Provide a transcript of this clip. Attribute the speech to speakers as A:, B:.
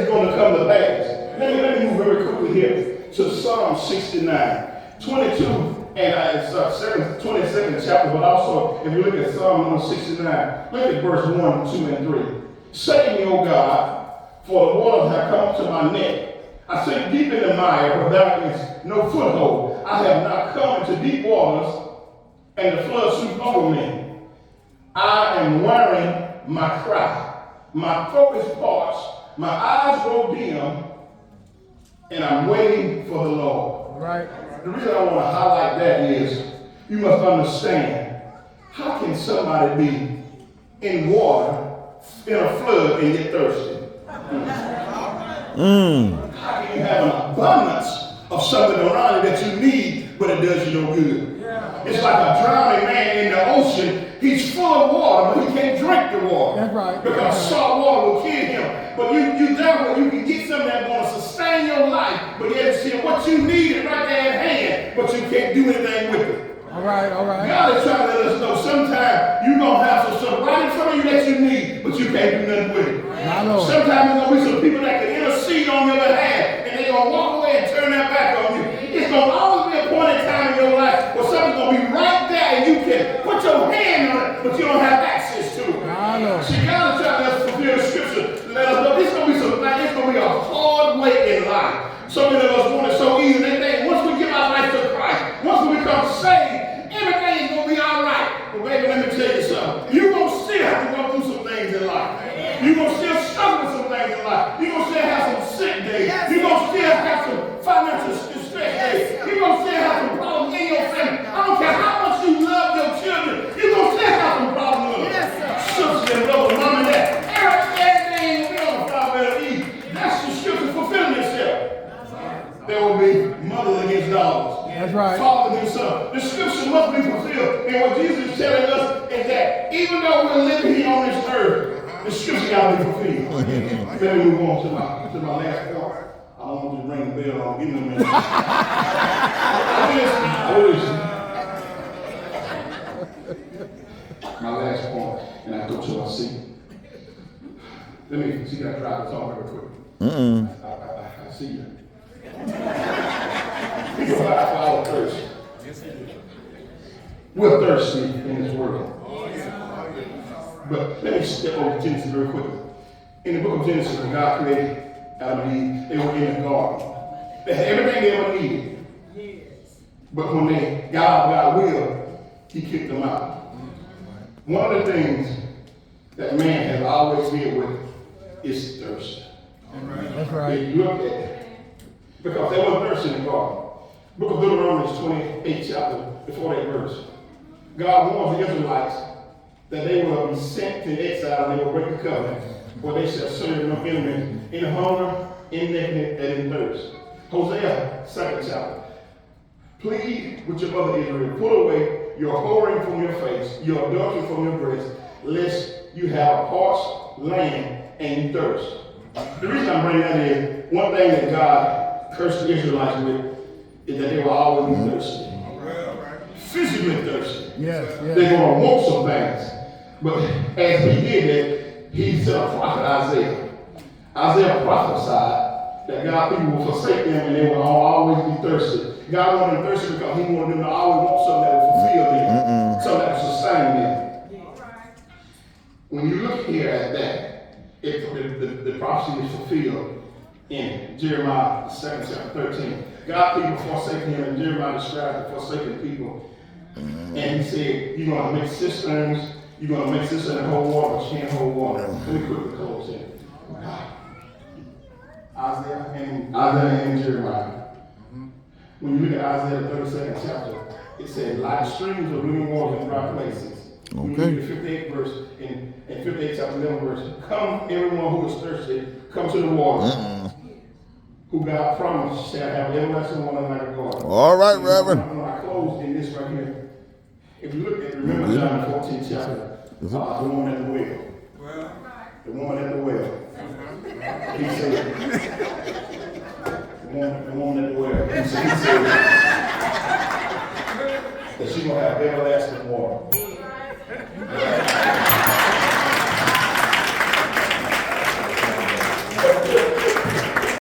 A: it's going to come to pass. Let me move very quickly here to Psalm 69, 22, and it's 22nd chapter, but also if you look at Psalm number 69, look at verse 1, 2, and 3. Save me, O God, for the waters have come to my neck. I sink deep in the mire, but there is no foothold. I have not come into deep waters, and the flood sweeps over me. I am wearing my cry. My throat is parched. My eyes grow dim, and I'm waiting for the Lord.
B: Right.
A: The reason I want to highlight that is you must understand, how can somebody be in water, in a flood, and get thirsty? How can you have an abundance of something around you that you need, but it does you no good? It's like a drowning man in the ocean. He's full of water, but he can't drink the water.
B: That's right.
A: Because salt water will kill him. But you there where you can get something that's going to sustain your life, but yet see what you need is right there at hand, but you can't do anything with it.
B: All right, all right.
A: God is trying to let us know sometimes you're going to have some stuff right in front of you that you need, but you can't do nothing with it. Sometimes there's going to be some people that can intercede on your behalf, and they're going to walk away and turn their back on you. It's going to always be a point in time in your life where something's going to be right there, and you can put your hand on it, but you don't have access to it. See, God is trying to fulfill the scripture to let us know it's going to be something, it's going to be a hard way in life. So many of us want it so easy. They think once we give our life to Christ, once we become saved, everything is going to be all right. But baby, let me tell you something. You're going to still have to go through some things in life. You're going to still struggle with some things in life. You're going to still have some sick days. You're going to still have some financial stress days. You're going to still have some problems in your family. I don't care how much you love your children. You're going to still have some problems with them. Sisters and brothers, mom and dad. Everything will be on the flower bed of Eve. That's the scripture fulfilling itself. There will be mothers against daughters.
B: That's right.
A: Father against son. The scripture must be fulfilled. And what Jesus is telling us is that even though we're living here on this earth, the scripture got to be fulfilled. Let me move on to my last point. I don't want you to ring the bell on. Give me a minute. My last point, and I go to my seat. Let me see that drive the talk very quick. I see you. We provide for our thirst. We're thirsty in this world. But let me step over to Genesis very quickly. In the book of Genesis, when God created Adam and Eve, they were in the garden. They had everything they ever needed. But when they got out of God's will, He kicked them out. One of the things that man has always dealt with is thirst.
B: That's right.
A: If you look at it, because they were thirsty in the garden. Book of Deuteronomy 28 chapter, the 48th verse. God warns the Israelites that they will be sent to exile and they will break the covenant, for they shall serve no enemy in hunger, in nakedness, and in thirst. Hosea 2nd chapter. Plead with your brother Israel, put away your whoring from your face, your adultery from your breast, lest you have a parched land and you thirst. The reason I'm bringing that in, one thing that God cursed the Israelites with is that they will always be thirsty. Physically thirsty.
B: Yes.
A: They're going to want some things. But as he did that, he sent a prophet, Isaiah. Isaiah prophesied that God people will forsake them and they will always be thirsty. God wanted them thirsty because he wanted them to always want something that will fulfill them, something that will sustain them. When you look here at that, the prophecy is fulfilled in Jeremiah 2nd chapter 13. God people forsaken him, and Jeremiah described the forsaken people. And he said, you're going to make cisterns, you're going to make cisterns that hold water, but you can't hold water. Let me quickly close here. Isaiah and Jeremiah. When you look at Isaiah 32nd chapter, it said, like streams of living water in dry places. When you read the 58th verse, in 58 chapter 11 verse, come everyone who is thirsty, come to the water. Who God promised shall have everlasting water like a garden.
C: All right, Reverend.
A: When I close in this right here, if you look at, remember John 14th chapter, the woman at the well. The woman at the well. He said, the woman at the well. He said that she's going to have everlasting water.